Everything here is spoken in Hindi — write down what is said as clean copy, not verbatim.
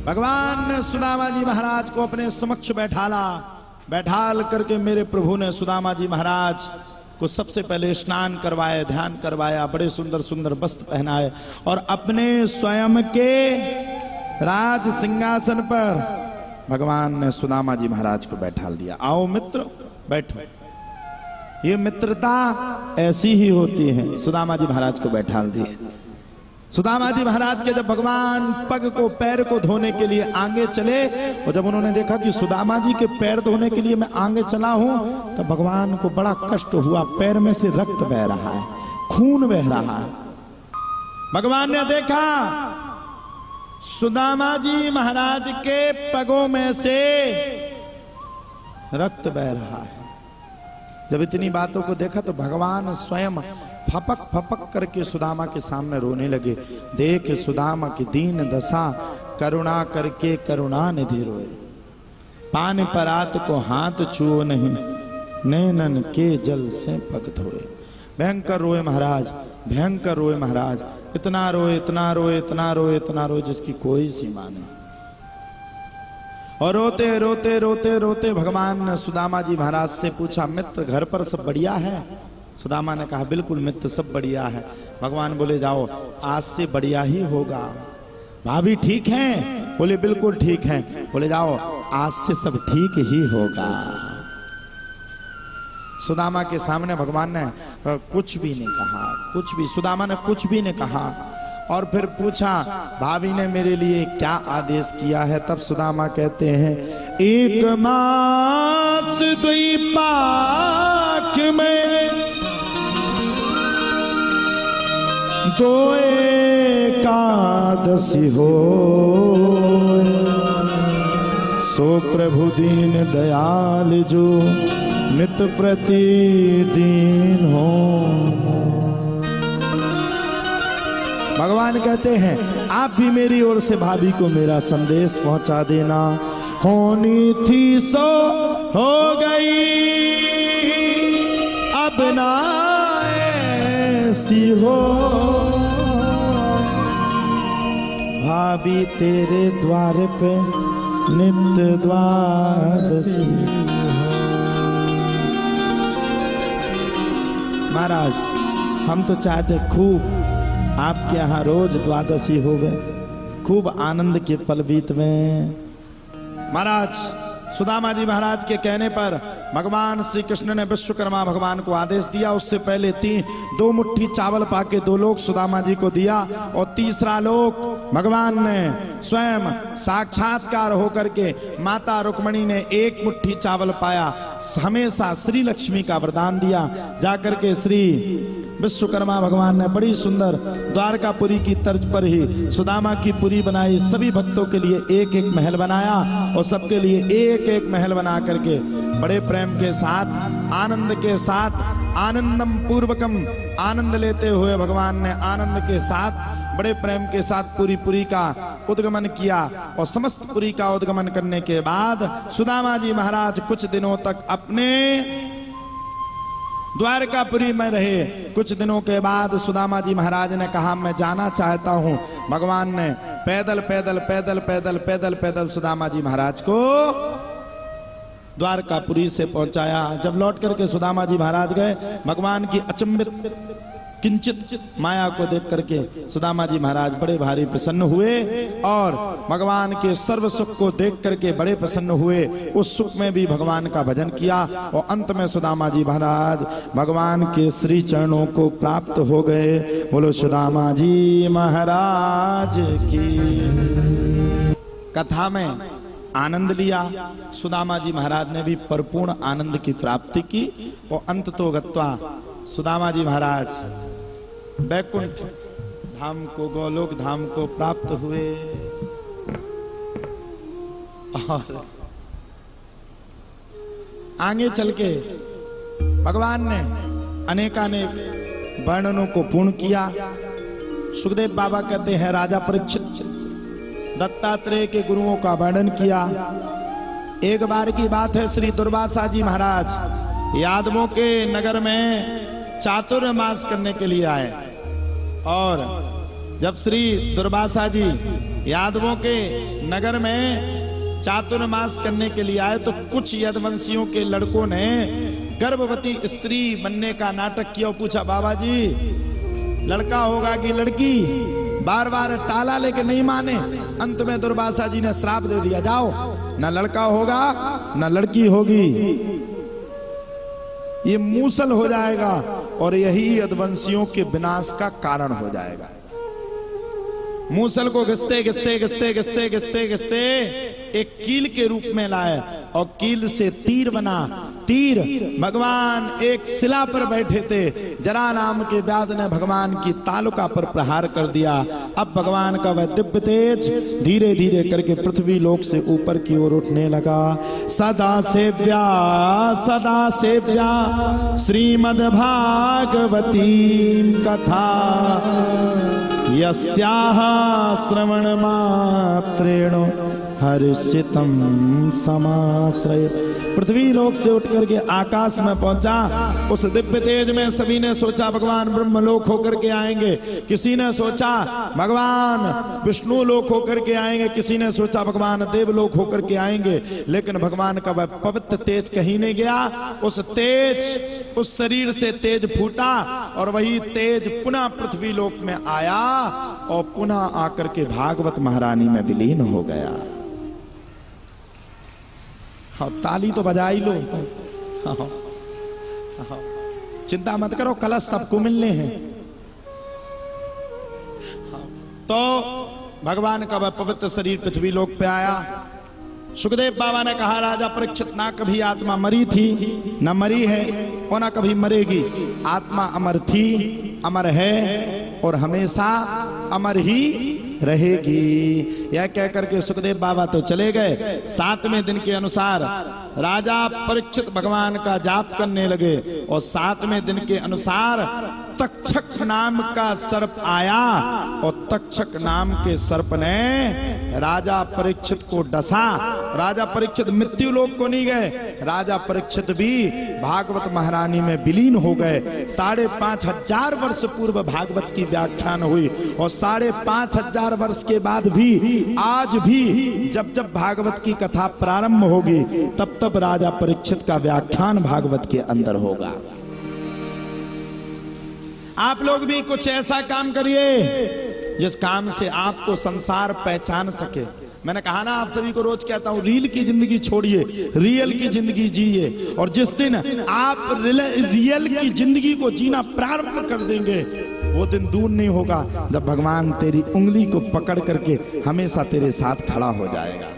भगवान ने सुदामा जी महाराज को अपने समक्ष बैठाल करके मेरे प्रभु ने सुदामा जी महाराज को सबसे पहले स्नान करवाए, ध्यान करवाया, बड़े सुंदर सुंदर वस्त्र पहनाए और अपने स्वयं के राज सिंहासन पर भगवान ने सुदामा जी महाराज को बैठाल दिया। आओ मित्र बैठो। ये मित्रता ऐसी ही होती है। सुदामा जी महाराज को बैठाल दिए। सुदामा जी महाराज के जब भगवान पैर को धोने के लिए आगे चले और जब उन्होंने देखा कि सुदामा जी के पैर धोने के लिए मैं आगे चला हूं, तब भगवान को बड़ा कष्ट हुआ। पैर में से रक्त बह रहा है, खून बह रहा है। भगवान ने देखा सुदामा जी महाराज के पगों में से रक्त बह रहा है। जब इतनी बातों को देखा तो भगवान स्वयं फपक फपक करके सुदामा के सामने रोने लगे। देख सुदामा की दीन दशा, करुणा करके करुणा निधि रोए। पान परात को हाथ छुओ नहीं, नैनन के जल से पग धोए। भयंकर रोए महाराज, भयंकर रोए महाराज। इतना रोए, इतना रोए, इतना रोए, इतना रोए जिसकी कोई सीमा नहीं। और रोते रोते रोते रोते भगवान ने सुदामा जी महाराज से पूछा, मित्र घर पर सब बढ़िया है? सुदामा ने कहा, बिल्कुल मित्र सब बढ़िया है। भगवान बोले, जाओ आज से बढ़िया ही होगा। भाभी ठीक हैं? बोले बिल्कुल ठीक हैं। बोले जाओ आज से सब ठीक ही होगा। सुदामा के सामने भगवान ने कुछ भी नहीं कहा, कुछ भी। सुदामा ने कुछ भी नहीं कहा। और फिर पूछा, भाभी ने मेरे लिए क्या आदेश किया है? तब सुदामा कहते हैं, एक मास द्विपाक में दो एकादशी हो, सो प्रभु दीन दयाल जो नित प्रतिदिन हो। भगवान कहते हैं, आप भी मेरी ओर से भाभी को मेरा संदेश पहुंचा देना। होनी थी सो हो गई, अब ना ऐसी हो। भाभी तेरे द्वार पे नित्य द्वादशी हो। महाराज हम तो चाहते खूब आपके यहाँ रोज द्वादशी हो गए, खूब आनंद के पल बीत में। महाराज सुदामा जी महाराज के कहने पर भगवान श्री कृष्ण ने विश्वकर्मा भगवान को आदेश दिया। उससे पहले 2 मुट्ठी चावल पाके 2 लोग सुदामा जी को दिया और तीसरा लोग भगवान ने स्वयं साक्षात्कार होकर के माता रुक्मणी ने 1 मुट्ठी चावल पाया। हमेशा श्री लक्ष्मी का वरदान दिया। जाकर के श्री विश्वकर्मा भगवान ने बड़ी सुंदर द्वारकापुरी की तर्ज पर ही सुदामा की पुरी बनाई। सभी भक्तों के लिए 1-1 महल बनाया और सबके लिए 1-1 महल बना करके बड़े प्रेम के साथ, आनंद के साथ, आनंदम पूर्वकम आनंद लेते हुए भगवान ने आनंद के साथ, बड़े प्रेम के साथ पुरी का उद्गमन किया। और समस्त पुरी का उद्गमन करने के बाद सुदामा जी महाराज कुछ दिनों तक अपने द्वारकापुरी में रहे। कुछ दिनों के बाद सुदामा जी महाराज ने कहा, मैं जाना चाहता हूं। भगवान ने पैदल पैदल पैदल पैदल पैदल पैदल सुदामा जी महाराज को द्वारकापुरी से पहुंचाया। जब लौट करके सुदामा जी महाराज गए, भगवान की अचंभित किंचित माया को देख करके सुदामा जी महाराज बड़े भारी प्रसन्न हुए और भगवान के सर्व सुख को देख करके बड़े प्रसन्न हुए। उस सुख में भी भगवान का भजन किया और अंत में सुदामा जी महाराज भगवान के श्री चरणों को प्राप्त हो गए। बोलो सुदामा जी महाराज की। कथा में आनंद लिया। सुदामा जी महाराज ने भी परिपूर्ण आनंद की प्राप्ति की और अंत तो गत्वा सुदामा जी महाराज बैकुंठ धाम को, गोलोक धाम को प्राप्त हुए। और आगे चल के भगवान ने अनेकानेक वर्णनों को पूर्ण किया। सुखदेव बाबा कहते हैं, राजा परीक्षित दत्तात्रेय के गुरुओं का वर्णन किया। एक बार की बात है, श्री दुर्वासा जी महाराज यादवों के नगर में चातुर्मास करने के लिए आए और जब श्री दुर्वासा जी यादवों के नगर में चातुर्मास करने के लिए आए तो कुछ यदवंशियों के लड़कों ने गर्भवती स्त्री बनने का नाटक किया और पूछा, बाबा जी लड़का होगा कि लड़की? बार बार टाला लेकिन नहीं माने। अंत में दुर्वासा जी ने श्राप दे दिया, जाओ ना लड़का होगा ना लड़की होगी, ये मूसल हो जाएगा और यही यदुवंशियों के विनाश का कारण हो जाएगा। मूसल को घिसते घिसते घिसते घिसते घिसते घिसते एक कील के रूप में लाए और कील से तीर बना। तीर भगवान एक शिला पर बैठे थे, जरा नाम के व्याध ने भगवान की तालुका पर प्रहार कर दिया। अब भगवान का वह दिव्य तेज धीरे धीरे करके पृथ्वी लोक से ऊपर की ओर उठने लगा। सदा सेव्या श्रीमद् भागवती कथा यस्याः श्रवण मात्रेण हर्षितम समाश्रय। पृथ्वी लोक से उठ करके आकाश में पहुंचा। उस दिव्य तेज में सभी ने सोचा भगवान ब्रह्मलोक होकर के आएंगे, किसी ने सोचा भगवान विष्णु लोक होकर के आएंगे, किसी ने सोचा भगवान देवलोक होकर के आएंगे, लेकिन भगवान का वह पवित्र तेज कहीं नहीं गया। उस तेज, उस शरीर से तेज फूटा और वही तेज पुनः पृथ्वी लोक में आया और पुनः आकर के भागवत महारानी में विलीन हो गया। हाँ, ताली तो बजा ही लो। चिंता मत करो, कलश सबको मिलने हैं। तो भगवान का वह पवित्र शरीर पृथ्वी लोक पे आया। सुखदेव बाबा ने कहा, राजा परीक्षित, ना कभी आत्मा मरी थी न मरी है और ना कभी मरेगी। आत्मा अमर थी, अमर है और हमेशा अमर ही रहेगी। यह कह करके सुखदेव बाबा तो चले गए। 7वें दिन के अनुसार राजा परीक्षित भगवान का जाप करने लगे और 7वें दिन के अनुसार तक्षक नाम का सर्प आया और तक्षक नाम के सर्प ने राजा परीक्षित को डसा। राजा परीक्षित मृत्यु लोक को नहीं गए, राजा परीक्षित भी भागवत महारानी में विलीन हो गए। 5,500 वर्ष पूर्व भागवत की व्याख्यान हुई और 5,500 वर्ष के बाद भी आज भी जब जब भागवत की कथा प्रारंभ होगी तब तब राजा परीक्षित का व्याख्यान भागवत के अंदर होगा। आप लोग भी कुछ ऐसा काम करिए जिस काम से आपको संसार पहचान सके। मैंने कहा ना, आप सभी को रोज कहता हूं, रील की जिंदगी छोड़िए, रियल की जिंदगी जिए। और जिस दिन आप रियल की जिंदगी को जीना प्रारंभ कर देंगे वो दिन दूर नहीं होगा जब भगवान तेरी उंगली को पकड़ करके हमेशा तेरे साथ खड़ा हो जाएगा।